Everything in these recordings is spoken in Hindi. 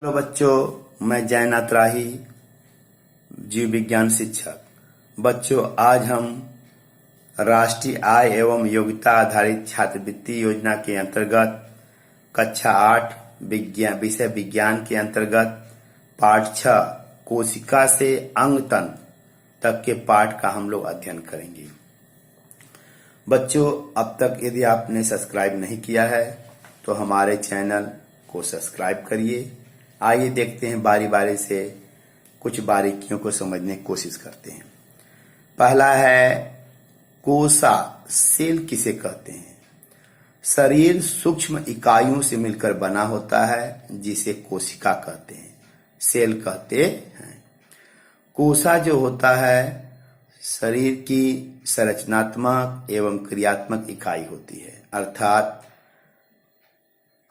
हेलो बच्चों, मैं जयनाथ राही, जीव विज्ञान शिक्षक। बच्चों, आज हम राष्ट्रीय आय एवं योग्यता आधारित छात्रवृत्ति योजना के अंतर्गत कक्षा 8 विषय विज्ञान के अंतर्गत पाठ 6 कोशिका से अंग तंत्र तक के पाठ का हम लोग अध्ययन करेंगे। बच्चों, अब तक यदि आपने सब्सक्राइब नहीं किया है तो हमारे चैनल को सब्सक्राइब करिए। आइए देखते हैं, बारी बारी से कुछ बारीकियों को समझने की कोशिश करते हैं। पहला है कोशा। सेल किसे कहते हैं? शरीर सूक्ष्म इकाइयों से मिलकर बना होता है, जिसे कोशिका कहते हैं, सेल कहते हैं। कोशा जो होता है शरीर की संरचनात्मक एवं क्रियात्मक इकाई होती है, अर्थात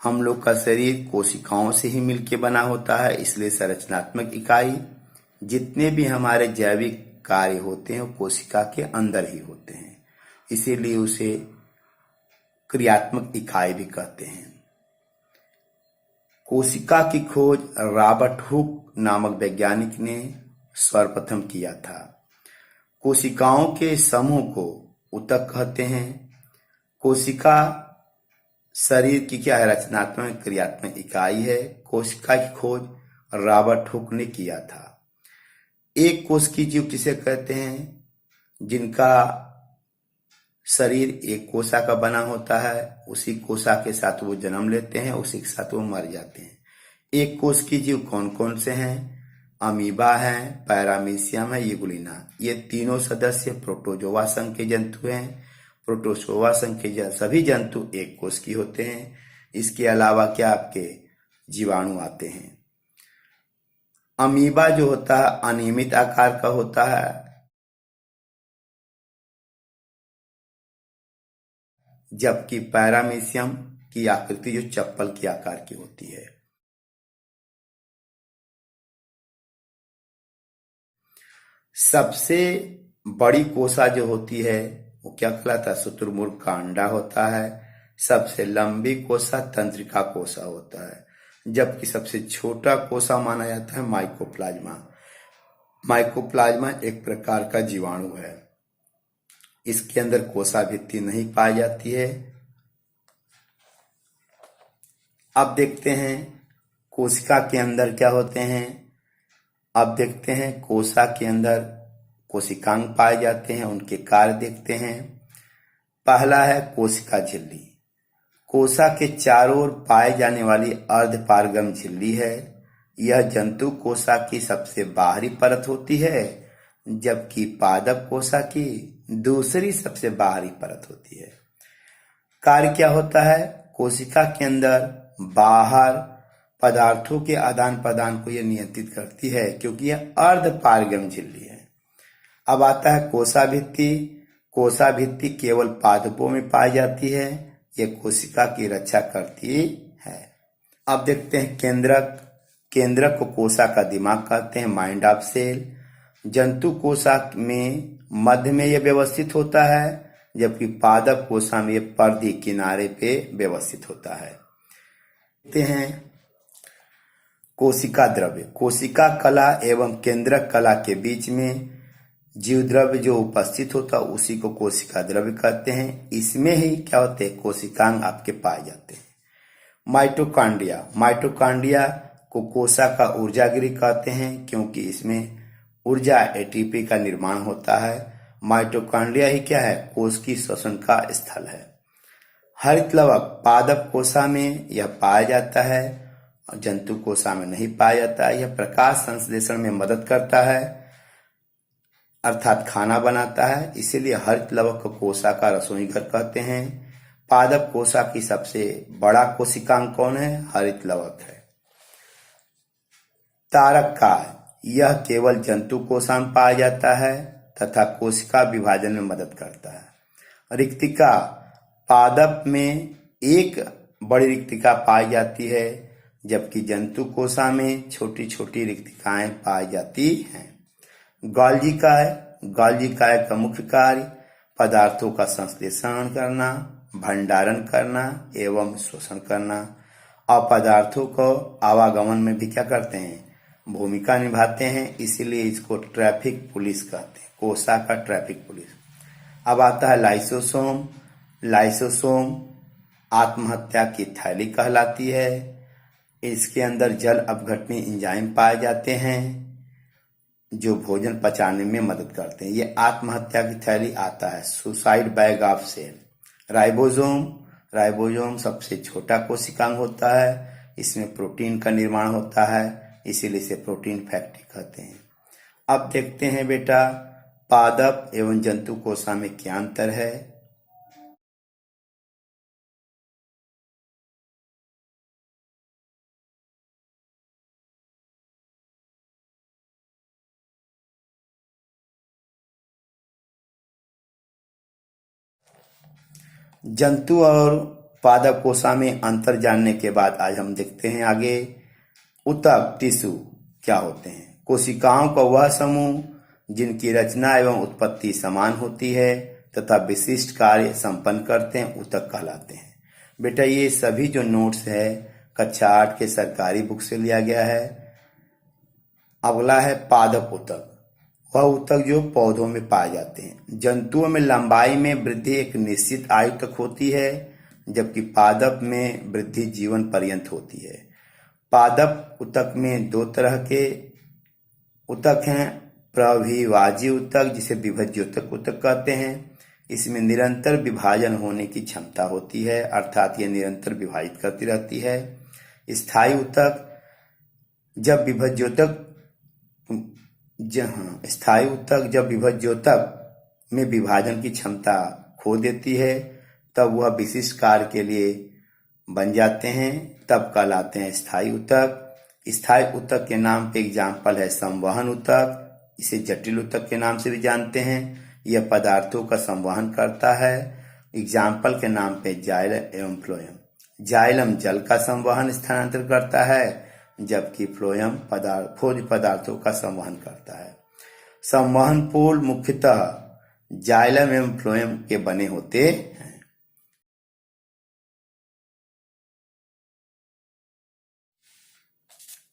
हम लोग का शरीर कोशिकाओं से ही मिलके बना होता है, इसलिए संरचनात्मक इकाई जितने भी हमारे जैविक कार्य होते हैं वो कोशिका के अंदर ही होते हैं, इसीलिए उसे क्रियात्मक इकाई भी कहते हैं। कोशिका की खोज रॉबर्ट हुक नामक वैज्ञानिक ने सर्वप्रथम किया था। कोशिकाओं के समूह को ऊतक कहते हैं। कोशिका शरीर की क्या है? रचनात्मक क्रियात्मक इकाई है। कोशिका की खोज रॉबर्ट हुक ने किया था। एक कोश की जीव किसे कहते हैं? जिनका शरीर एक कोशा का बना होता है, उसी कोशा के साथ वो जन्म लेते हैं, उसी के साथ वो मर जाते हैं। एक कोश की जीव कौन कौन से हैं? अमीबा है, पैरामीशियम है, यूग्लिना। ये तीनों सदस्य प्रोटोजोआ संघ के जंतु हैं। प्रोटोजोआ संघ के सभी जंतु एक कोश की होते हैं। इसके अलावा क्या आपके जीवाणु आते हैं। अमीबा जो होता है अनियमित आकार का होता है, जबकि पैरामीशियम की आकृति जो चप्पल के आकार की होती है। सबसे बड़ी कोशा जो होती है वो क्या कहलाता है? शुतुरमुर्ग का अंडा होता है। सबसे लंबी कोशा तंत्रिका कोशा होता है, जबकि सबसे छोटा कोशा माना जाता है माइकोप्लाज्मा। माइकोप्लाज्मा एक प्रकार का जीवाणु है। इसके अंदर कोशा भित्ति नहीं पाई जाती है। अब देखते हैं कोशिका के अंदर क्या होते हैं। अब देखते हैं कोशा के अंदर कोशिकांग पाए जाते हैं, उनके कार्य देखते हैं। पहला है कोशिका झिल्ली। कोशा के चारों ओर पाए जाने वाली अर्धपारगम झिल्ली है। यह जंतु कोशा की सबसे बाहरी परत होती है, जबकि पादप कोशा की दूसरी सबसे बाहरी परत होती है। कार्य क्या होता है? कोशिका के अंदर बाहर पदार्थों के आदान प्रदान को यह नियंत्रित करती है, क्योंकि यह अर्धपारगम झिल्ली है। अब आता है कोशा भित्ति। कोशा भित्ति केवल पादपों में पाई जाती है। यह कोशिका की रक्षा करती है। अब देखते हैं केंद्रक। केंद्रक को कोशा का दिमाग कहते हैं, माइंड ऑफ सेल। जंतु कोशा में मध्य में यह व्यवस्थित होता है, जबकि पादप कोशा में यह पर्दी किनारे पे व्यवस्थित होता है। देखते हैं कोशिका द्रव्य। कोशिका कला एवं केंद्रक कला के बीच में जीव द्रव्य जो उपस्थित होता है उसी को कोशिका द्रव्य कहते हैं। इसमें ही क्या होते हैं? कोशिकांग आपके पाए जाते हैं। माइटोकॉन्ड्रिया। माइटोकॉन्ड्रिया को कोशा का ऊर्जागृह कहते हैं, क्योंकि इसमें ऊर्जा एटीपी का निर्माण होता है। माइटोकॉन्ड्रिया ही क्या है? कोश की श्वसन का स्थल है। हरित लवक पादप कोशा में यह पाया जाता है और जंतु कोशा में नहीं पाया जाता है। यह प्रकाश संश्लेषण में मदद करता है, अर्थात खाना बनाता है, इसीलिए हरित लवक को कोशा का रसोई घर कहते हैं। पादप कोशा की सबसे बड़ा कोशिकांग कौन है? हरित लवक है। तारक काय, यह केवल जंतु कोशा में पाया जाता है तथा कोशिका विभाजन में मदद करता है। रिक्तिका, पादप में एक बड़ी रिक्तिका पाई जाती है, जबकि जंतु कोशा में छोटी छोटी रिक्तिकाएं पाई जाती हैं। गोल्गी काय। गोल्गी काय का मुख्य कार्य पदार्थों का संश्लेषण करना, भंडारण करना एवं शोषण करना। अपदार्थों को आवागमन में भी क्या करते हैं, भूमिका निभाते हैं, इसीलिए इसको ट्रैफिक पुलिस कहते हैं, कोसा का ट्रैफिक पुलिस। अब आता है लाइसोसोम। लाइसोसोम आत्महत्या की थैली कहलाती है। इसके अंदर जल अपघटनी एंजाइम पाए जाते हैं जो भोजन पचाने में मदद करते हैं। ये आत्महत्या की थैली आता है, suicide bag of cell. Ribosome, ribosome सबसे छोटा कोशिकांग होता है, इसमें प्रोटीन का निर्माण होता है, इसीलिए इसे प्रोटीन फैक्ट्री कहते हैं। अब देखते हैं बेटा, पादप एवं जंतु कोशिका में क्या अंतर है। जंतु और पादप कोशिका में अंतर जानने के बाद आज हम देखते हैं आगे ऊतक टिश्यू क्या होते हैं। कोशिकाओं का वह समूह जिनकी रचना एवं उत्पत्ति समान होती है तथा विशिष्ट कार्य संपन्न करते हैं ऊतक कहलाते हैं। बेटा ये सभी जो नोट्स है कक्षा 8 के सरकारी बुक से लिया गया है। अगला है पादप ऊतक, वह ऊतक जो पौधों में पाए जाते हैं। जंतुओं में लंबाई में वृद्धि एक निश्चित आयु तक होती है, जबकि पादप में वृद्धि जीवन पर्यंत होती है। पादप ऊतक में दो तरह के ऊतक हैं, प्रविभाज्य ऊतक जिसे विभज्योतक ऊतक कहते हैं। इसमें निरंतर विभाजन होने की क्षमता होती है, अर्थात यह निरंतर विभाजित करती रहती है। स्थायी ऊतक जब विभज्योतक स्थायी ऊतक जब विभज्योतक में विभाजन की क्षमता खो देती है तब वह विशिष्ट कार्य के लिए बन जाते हैं, तब कहलाते हैं स्थायी ऊतक। स्थायी ऊतक के नाम पे एग्जाम्पल है संवहन ऊतक, इसे जटिल ऊतक के नाम से भी जानते हैं। यह पदार्थों का संवहन करता है। एग्जाम्पल के नाम पे जाइलम एवं फ्लोएम। जाइलम जल का संवहन स्थानांतरित करता है, जबकि फ्लोएम ठोस पदार्थों का संवहन करता है। संवहन पोल मुख्यतः जाइलम एवं फ्लोएम के बने होते हैं।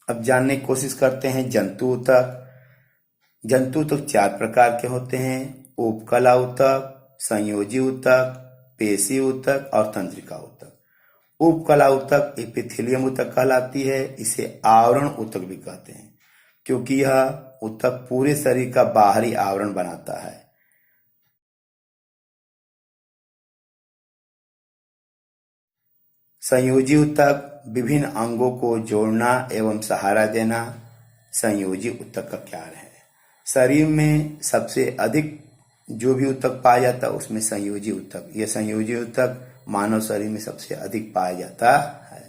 अब जानने की कोशिश करते हैं जंतु ऊतक। जंतु ऊतक 4 प्रकार के होते हैं, उपकला ऊतक, संयोजी ऊतक, पेशी ऊतक और तंत्रिका ऊतक। उपकला ऊतक एपिथेलियम ऊतक कहलाती है, इसे आवरण ऊतक भी कहते हैं क्योंकि यह ऊतक पूरे शरीर का बाहरी आवरण बनाता है। संयोजी ऊतक विभिन्न अंगों को जोड़ना एवं सहारा देना संयोजी ऊतक का कार्य है। शरीर में सबसे अधिक जो भी ऊतक पाया जाता है उसमें संयोजी ऊतक, यह संयोजी ऊतक मानव शरीर में सबसे अधिक पाया जाता है।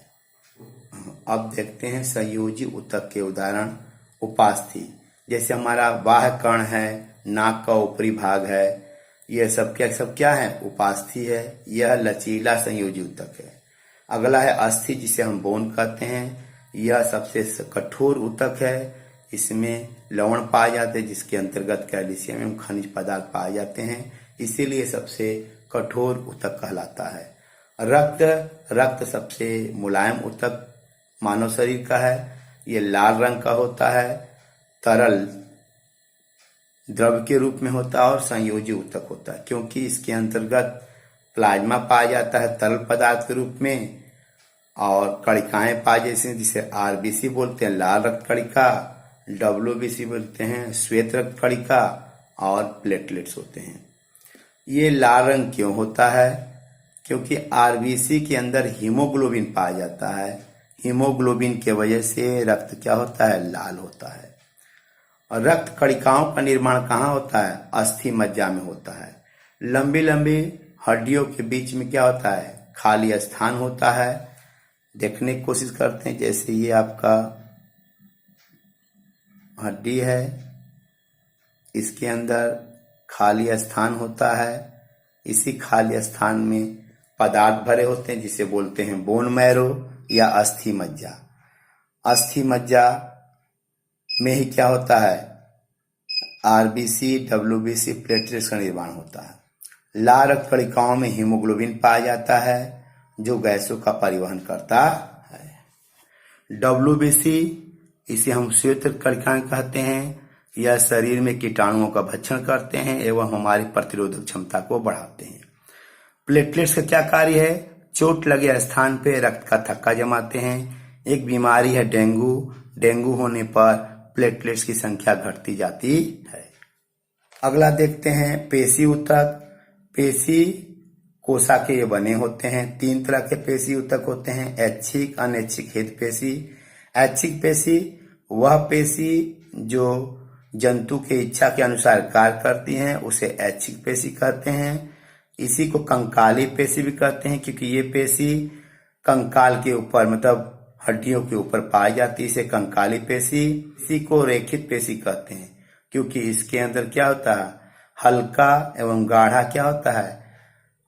अब देखते हैं संयोजी ऊतक के उदाहरण। उपास्थि, जैसे हमारा बाह्य कर्ण है, नाक का ऊपरी भाग है, यह सब क्या है, उपास्थि है। यह लचीला संयोजी ऊतक है। अगला है अस्थि, जिसे हम बोन कहते हैं, यह सबसे कठोर ऊतक है। इसमें लवण पाए जाते हैं जिसके अंतर्गत कैल्शियम एवं खनिज पदार्थ पाए जाते हैं, इसीलिए सबसे कठोर ऊतक कहलाता है। रक्त सबसे मुलायम ऊतक मानव शरीर का है, ये लाल रंग का होता है, तरल द्रव के रूप में होता है और संयोजी ऊतक होता है क्योंकि इसके अंतर्गत प्लाज्मा पाया जाता है तरल पदार्थ के रूप में, और कणिकाएं पाए जैसे जिसे आरबीसी बोलते हैं लाल रक्त कणिका, डब्ल्यूबीसी बोलते हैं श्वेत रक्त कणिका, और प्लेटलेट्स होते हैं। ये लाल रंग क्यों होता है, क्योंकि आरबीसी के अंदर हीमोग्लोबिन पाया जाता है। हीमोग्लोबिन के वजह से रक्त क्या होता है, लाल होता है। और रक्त कणिकाओं का निर्माण कहाँ होता है, अस्थि मज्जा में होता है। लंबी लंबी हड्डियों के बीच में क्या होता है, खाली स्थान होता है। देखने की कोशिश करते हैं, जैसे ये आपका हड्डी है, इसके अंदर खाली स्थान होता है। इसी खाली स्थान में पदार्थ भरे होते हैं जिसे बोलते हैं बोन मैरो या अस्थि मज्जा। अस्थि मज्जा में ही क्या होता है, आरबीसी, डब्ल्यूबीसी, प्लेटलेट्स का निर्माण होता है। लाल रक्त कणिकाओं में हीमोग्लोबिन पाया जाता है जो गैसों का परिवहन करता है। WBC इसे हम श्वेत कणिकाएं कहते हैं। यह शरीर में कीटाणुओं का भक्षण करते हैं एवं हमारी प्रतिरोधक क्षमता को बढ़ाते हैं। प्लेटलेट्स का क्या कार्य है? चोट लगे स्थान पे रक्त का थक्का जमाते हैं। एक बीमारी है डेंगू। डेंगू होने पर प्लेटलेट्स की संख्या घटती जाती है। अगला देखते हैं पेशी ऊतक। पेशी कोशा के ये बने होते हैं। 3 तरह के पेशी ऊतक होते हैं, ऐच्छिक, अनैच्छिक, हित पेशी। ऐच्छिक पेशी वह पेशी जो जंतु के इच्छा के अनुसार कार्य करती हैं, उसे ऐच्छिक पेशी कहते हैं। इसी को कंकाली पेशी भी कहते हैं, क्योंकि ये पेशी कंकाल के ऊपर मतलब हड्डियों के ऊपर पाई जाती है, इसे कंकाली पेशी। इसी को रेखित पेशी कहते हैं, क्योंकि इसके अंदर क्या होता है, हल्का एवं गाढ़ा क्या होता है,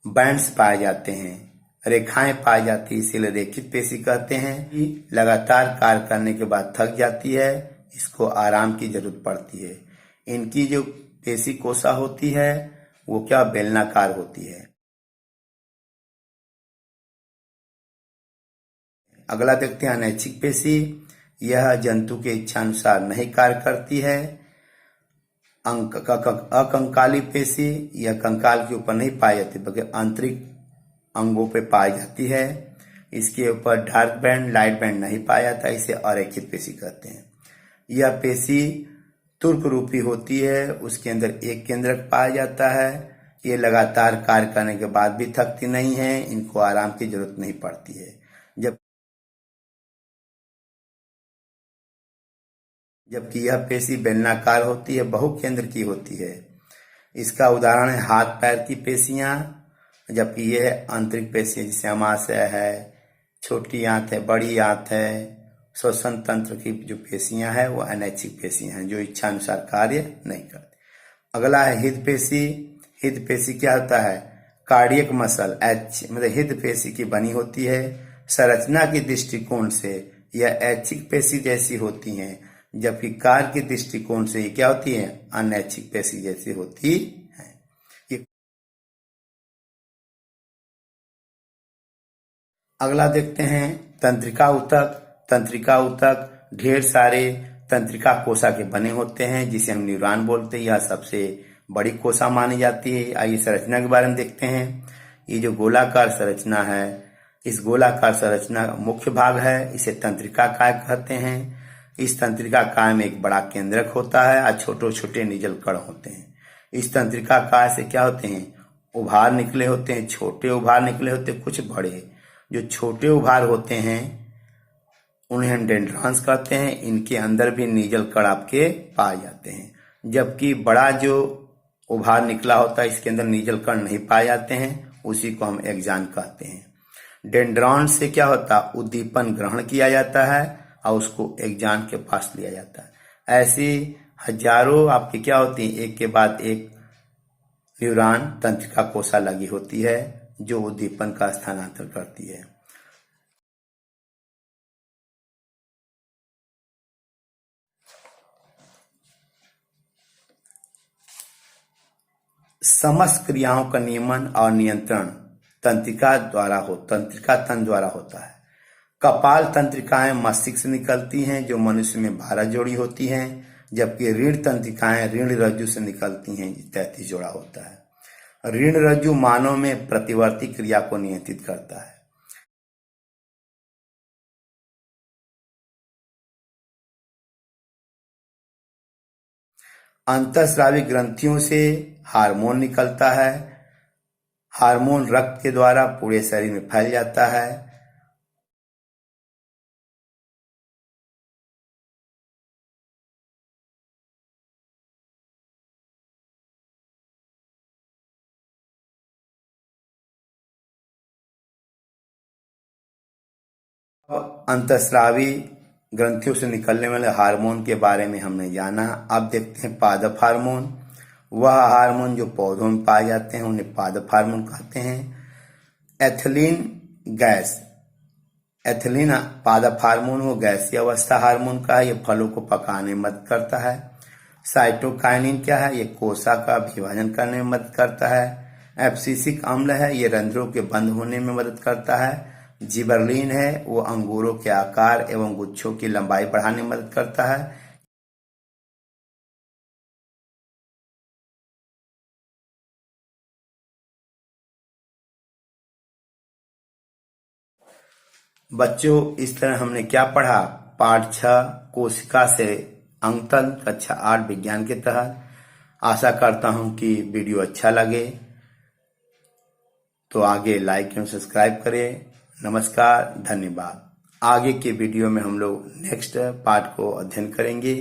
बैंड्स पाए जाते हैं, रेखाएं पाई जाती है, इसीलिए रेखित पेशी कहते हैं। लगातार कार्य करने के बाद थक जाती है, इसको आराम की जरूरत पड़ती है। इनकी जो पेशी कोशा होती है वो क्या बेलनाकार होती है। अगला देखते हैं अनैच्छिक पेशी। यह जंतु के इच्छा अनुसार नहीं कार्य करती है। अकंकाली पेशी यह कंकाल के ऊपर नहीं पाई जाती बल्कि आंतरिक अंगों पे पाई जाती है। इसके ऊपर डार्क बैंड, लाइट बैंड नहीं पाया जाता, इसे अरेखित पेशी कहते हैं। यह पेशी तुर्क रूपी होती है, उसके अंदर एक केंद्रक पाया जाता है। ये लगातार कार्य करने के बाद भी थकती नहीं है, इनको आराम की जरूरत नहीं पड़ती है। जबकि यह पेशी बेलनाकार होती है, बहुकेंद्र की होती है। इसका उदाहरण है हाथ पैर की पेशियां, जबकि यह आंतरिक पेशी जिसे अमाशय है, छोटी आंत है, बड़ी आंत है, श्वसन तंत्र की जो पेशियां हैं वो अनैच्छिक पेशियां हैं, जो इच्छा अनुसार कार्य नहीं करती। अगला है हृदय पेशी। हृदय पेशी क्या होता है, कार्डियक मसल मतलब हृदय पेशी की बनी होती है। संरचना के दृष्टिकोण से यह ऐच्छिक पेशी जैसी होती हैं, जबकि कार्य के दृष्टिकोण से ये क्या होती है, अनैच्छिक पेशी जैसी होती है। अगला देखते हैं तंत्रिका ऊतक। तंत्रिका ऊतक ढेर सारे तंत्रिका कोशा के बने होते हैं, जिसे हम न्यूरॉन बोलते हैं। यह सबसे बड़ी कोशा मानी जाती है। आइए संरचना के बारे में देखते हैं। ये जो गोलाकार संरचना है, इस गोलाकार संरचना का मुख्य भाग है, इसे तंत्रिका काय कहते हैं। इस तंत्रिका काय में एक बड़ा केंद्रक होता है और छोटे छोटे निजल कण होते हैं। इस तंत्रिका काय से क्या होते हैं, उभार निकले होते हैं, छोटे उभार निकले होते हैं, कुछ बड़े। जो छोटे उभार होते हैं उन्हें हम डेंड्रॉन्स कहते हैं। इनके अंदर भी नीजल कण आपके पाए जाते हैं, जबकि बड़ा जो उभार निकला होता है इसके अंदर नीजल कण नहीं पाए जाते हैं, उसी को हम एक्सॉन कहते हैं। डेंड्रॉन से क्या होता है, उद्दीपन ग्रहण किया जाता है और उसको एक्सॉन के पास लिया जाता है। ऐसी हजारों आपकी क्या होती है, एक के बाद एक न्यूरॉन तंत्रिका कोशा लगी होती है, जो उद्दीपन का स्थानांतरण करती है। समस्त क्रियाओं का नियमन और नियंत्रण तंत्रिका तंत्र द्वारा होता है। कपाल तंत्रिकाएं मस्तिष्क से निकलती हैं, जो मनुष्य में 12 जोड़ी होती हैं, जबकि रीढ़ तंत्रिकाएं रीढ़ रज्जु से निकलती हैं, 33 जोड़ा होता है। रीढ़ रज्जु मानव में प्रतिवर्ती क्रिया को नियंत्रित करता है। अंतःस्रावी ग्रंथियों से हार्मोन निकलता है। हार्मोन रक्त के द्वारा पूरे शरीर में फैल जाता है। अंतःस्रावी ग्रंथियों से निकलने वाले हार्मोन के बारे में हमने जाना। अब देखते हैं पादप हार्मोन। वह हार्मोन जो पौधों में पाए जाते हैं उन्हें पादप हार्मोन कहते हैं। एथिलीन गैस, एथिलीन पादप हार्मोन वो गैसीय अवस्था हार्मोन का है, ये फलों को पकाने में मदद करता है। साइटोकाइनिन क्या है, ये कोशिका का विभाजन करने में मदद करता है। एब्सिसिक अम्ल है, ये रंध्रों के बंद होने में मदद करता है। जिबरलिन है वो अंगूरों के आकार एवं गुच्छों की लंबाई बढ़ाने में मदद करता है। बच्चों, इस तरह हमने क्या पढ़ा? पाठ 6 कोशिका से अंगतंत्र कक्षा 8 विज्ञान के तहत। आशा करता हूं कि वीडियो अच्छा लगे तो आगे लाइक एवं सब्सक्राइब करें। नमस्कार, धन्यवाद। आगे के वीडियो में हम लोग नेक्स्ट पार्ट को अध्ययन करेंगे।